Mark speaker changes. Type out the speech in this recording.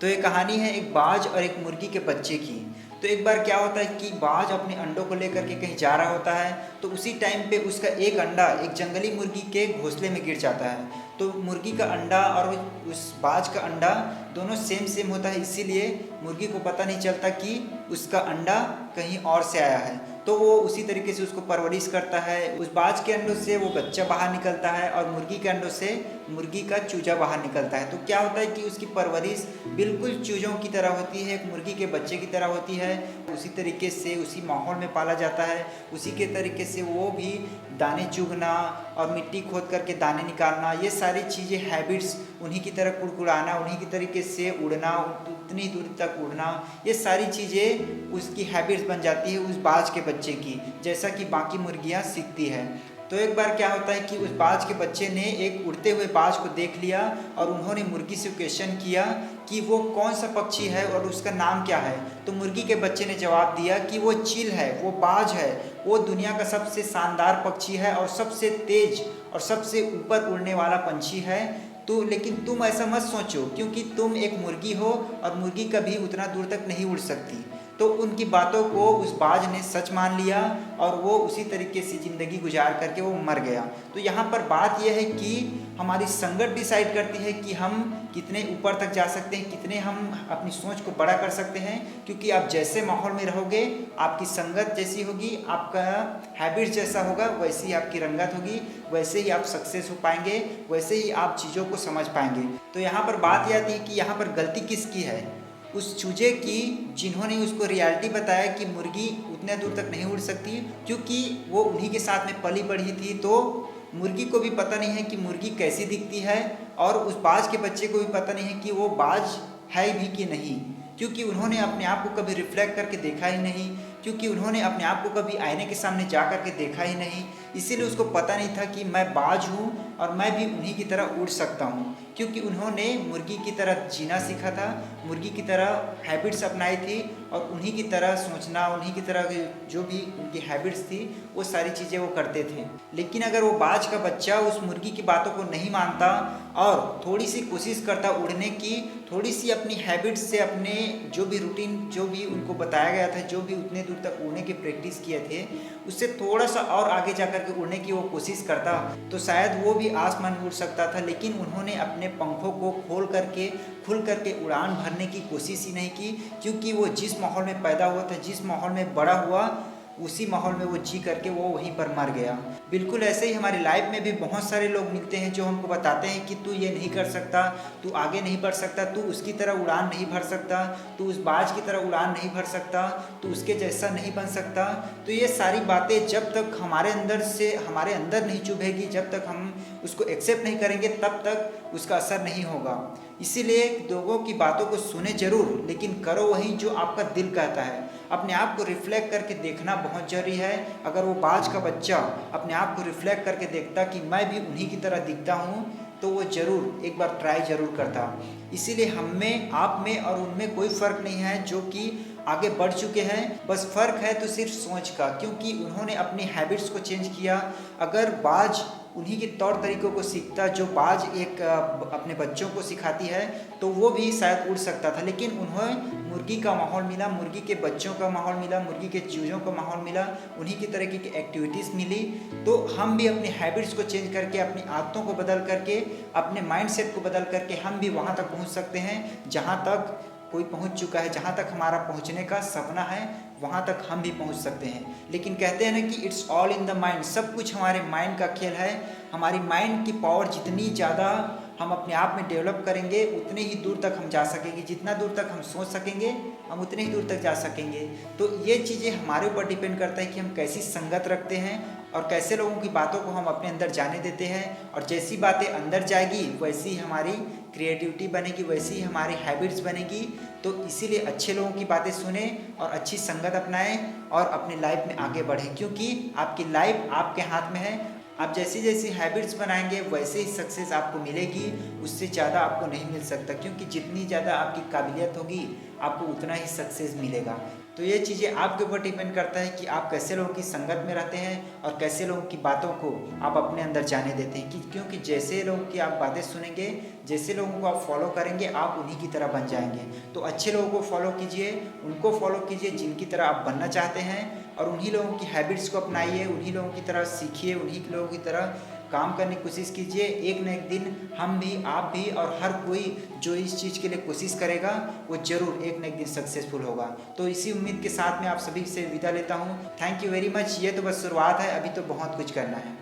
Speaker 1: तो ये कहानी है एक बाज और एक मुर्गी के बच्चे की। तो एक बार क्या होता है कि बाज अपने अंडों को लेकर के कहीं जा रहा होता है, तो उसी टाइम पे उसका एक अंडा एक जंगली मुर्गी के घोंसले में गिर जाता है। तो मुर्गी का अंडा और उस बाज का अंडा दोनों सेम सेम होता है, इसीलिए मुर्गी को पता नहीं चलता कि उसका अंडा कहीं और से आया है। तो वो उसी तरीके से उसको परवरिश करता है। उस बाज के अंडों से वो बच्चा बाहर निकलता है और मुर्गी के अंडों से मुर्गी का चूजा बाहर निकलता है। तो क्या होता है कि उसकी परवरिश बिल्कुल चूजों की तरह होती है, एक मुर्गी के बच्चे की तरह होती है। उसी तरीके से उसी माहौल में पाला जाता है, उसी के तरीके से वो भी दाने चुगना और मिट्टी खोद करके दाने निकालना, ये सारी चीज़ें हैबिट्स, उन्हीं की तरह कुड़कुड़ाना, उन्हीं की तरीके से उड़ना, उतनी दूर तक उड़ना, ये सारी चीज़ें उसकी हैबिट्स बन जाती है उस बाज के बच्चे की, जैसा कि बाकी मुर्गियाँ सीखती है। तो एक बार क्या होता है कि उस बाज के बच्चे ने एक उड़ते हुए बाज को देख लिया और उन्होंने मुर्गी से क्वेश्चन किया कि वो कौन सा पक्षी है और उसका नाम क्या है। तो मुर्गी के बच्चे ने जवाब दिया कि वो चील है, वो बाज है, वो दुनिया का सबसे शानदार पक्षी है और सबसे तेज और सबसे ऊपर उड़ने वाला पंछी है। तो लेकिन तुम ऐसा मत सोचो, क्योंकि तुम एक मुर्गी हो और मुर्गी कभी उतना दूर तक नहीं उड़ सकती। तो उनकी बातों को उस बाज ने सच मान लिया और वो उसी तरीके से ज़िंदगी गुजार करके वो मर गया। तो यहाँ पर बात यह है कि हमारी संगत डिसाइड करती है कि हम कितने ऊपर तक जा सकते हैं, कितने हम अपनी सोच को बड़ा कर सकते हैं। क्योंकि आप जैसे माहौल में रहोगे, आपकी संगत जैसी होगी, आपका हैबिट जैसा होगा, वैसी ही आपकी रंगत होगी, वैसे ही आप सक्सेस हो पाएंगे, वैसे ही आप चीज़ों को समझ पाएंगे। तो यहाँ पर बात यह आती है कि यहाँ पर गलती किसकी है? उस चूजे की, जिन्होंने उसको रियलिटी बताया कि मुर्गी उतने दूर तक नहीं उड़ सकती, क्योंकि वो उन्हीं के साथ में पली बढ़ी थी। तो मुर्गी को भी पता नहीं है कि मुर्गी कैसी दिखती है और उस बाज के बच्चे को भी पता नहीं है कि वो बाज है भी कि नहीं, क्योंकि उन्होंने अपने आप को कभी रिफ्लेक्ट करके देखा ही नहीं, क्योंकि उन्होंने अपने आप को कभी आईने के सामने जा कर के देखा ही नहीं। इसीलिए उसको पता नहीं था कि मैं बाज हूँ और मैं भी उन्हीं की तरह उड़ सकता हूँ, क्योंकि उन्होंने मुर्गी की तरह जीना सीखा था, मुर्गी की तरह हैबिट्स अपनाई थी और उन्हीं की तरह सोचना, उन्हीं की तरह जो भी उनकी हैबिट्स थी वो सारी चीज़ें वो करते थे। लेकिन अगर वो बाज का बच्चा उस मुर्गी की बातों को नहीं मानता और थोड़ी सी कोशिश करता उड़ने की, थोड़ी सी अपनी हैबिट्स से, अपने जो भी रूटीन, जो भी उनको बताया गया था, जो भी उतने दूर तक उड़ने की प्रैक्टिस किए थे, उससे थोड़ा सा और आगे जा कर के उड़ने की वो कोशिश करता, तो शायद वो भी आसमान में उड़ सकता था। लेकिन उन्होंने अपने पंखों को खुल करके उड़ान भरने की कोशिश ही नहीं की, क्योंकि वो जिस माहौल में पैदा हुआ था, जिस माहौल में बड़ा हुआ, उसी माहौल में वो जी करके वो वहीं पर मर गया। बिल्कुल ऐसे ही हमारी लाइफ में भी बहुत सारे लोग मिलते हैं जो हमको बताते हैं कि तू ये नहीं कर सकता, तू आगे नहीं बढ़ सकता, तू उसकी तरह उड़ान नहीं भर सकता, तू उस बाज की तरह उड़ान नहीं भर सकता, तू उसके जैसा नहीं बन सकता। तो ये सारी बातें जब तक हमारे अंदर नहीं चुभेगी, जब तक हम उसको एक्सेप्ट नहीं करेंगे, तब तक उसका असर नहीं होगा। इसीलिए लोगों की बातों को सुने जरूर, लेकिन करो वही जो आपका दिल कहता है। अपने आप को रिफ्लेक्ट करके देखना बहुत जरूरी है। अगर वो बाज का बच्चा अपने आप को रिफ्लेक्ट करके देखता कि मैं भी उन्हीं की तरह दिखता हूँ, तो वो ज़रूर एक बार ट्राई ज़रूर करता। इसीलिए हम में, आप में और उनमें कोई फ़र्क नहीं है जो कि आगे बढ़ चुके हैं। बस फ़र्क है तो सिर्फ सोच का, क्योंकि उन्होंने अपनी हैबिट्स को चेंज किया। अगर बाज उन्हीं के तौर तरीक़ों को सीखता जो बाज एक अपने बच्चों को सिखाती है, तो वो भी शायद उड़ सकता था। लेकिन उन्हें मुर्गी का माहौल मिला, मुर्गी के बच्चों का माहौल मिला, मुर्गी के चूज़ों का माहौल मिला, उन्हीं की तरीके की एक्टिविटीज़ मिली। तो हम भी अपनी हैबिट्स को चेंज करके, अपनी आदतों को बदल करके, अपने माइंडसेट को बदल करके हम भी वहाँ तक पहुँच सकते हैं जहाँ तक कोई पहुँच चुका है। जहाँ तक हमारा पहुँचने का सपना है, वहाँ तक हम भी पहुँच सकते हैं। लेकिन कहते हैं ना कि it's all in the mind, सब कुछ हमारे माइंड का खेल है। हमारी माइंड की पावर जितनी ज़्यादा हम अपने आप में डेवलप करेंगे, उतने ही दूर तक हम जा सकेंगे। जितना दूर तक हम सोच सकेंगे, हम उतने ही दूर तक जा सकेंगे। तो ये चीज़ें हमारे ऊपर डिपेंड करता है कि हम कैसी संगत रखते हैं और कैसे लोगों की बातों को हम अपने अंदर जाने देते हैं। और जैसी बातें अंदर जाएगी, वैसी हमारी क्रिएटिविटी बनेगी, वैसी ही हमारी हैबिट्स बनेगी। तो इसीलिए अच्छे लोगों की बातें सुने और अच्छी संगत अपनाएं और अपनी लाइफ में आगे बढ़ें, क्योंकि आपकी लाइफ आपके हाथ में है। आप जैसी जैसी हैबिट्स बनाएंगे, वैसे ही सक्सेस आपको मिलेगी, उससे ज़्यादा आपको नहीं मिल सकता। क्योंकि जितनी ज़्यादा आपकी काबिलियत होगी, आपको उतना ही सक्सेस मिलेगा। तो ये चीज़ें आपके ऊपर डिपेंड करता है कि आप कैसे लोगों की संगत में रहते हैं और कैसे लोगों की बातों को आप अपने अंदर जाने देते हैं। क्योंकि जैसे लोगों की आप बातें सुनेंगे, जैसे लोगों को आप फॉलो करेंगे, आप उन्हीं की तरह बन जाएंगे। तो अच्छे लोगों को फॉलो कीजिए, उनको फॉलो कीजिए जिनकी तरह आप बनना चाहते हैं, और उन्हीं लोगों की हैबिट्स को अपनाइए, उन्हीं लोगों की तरह सीखिए, उन्हीं लोगों की तरह काम करने की कोशिश कीजिए। एक न एक दिन हम भी, आप भी और हर कोई जो इस चीज़ के लिए कोशिश करेगा वो ज़रूर एक न एक दिन सक्सेसफुल होगा। तो इसी उम्मीद के साथ मैं आप सभी से विदा लेता हूँ। Thank you very much. ये तो बस शुरुआत है, अभी तो बहुत कुछ करना है।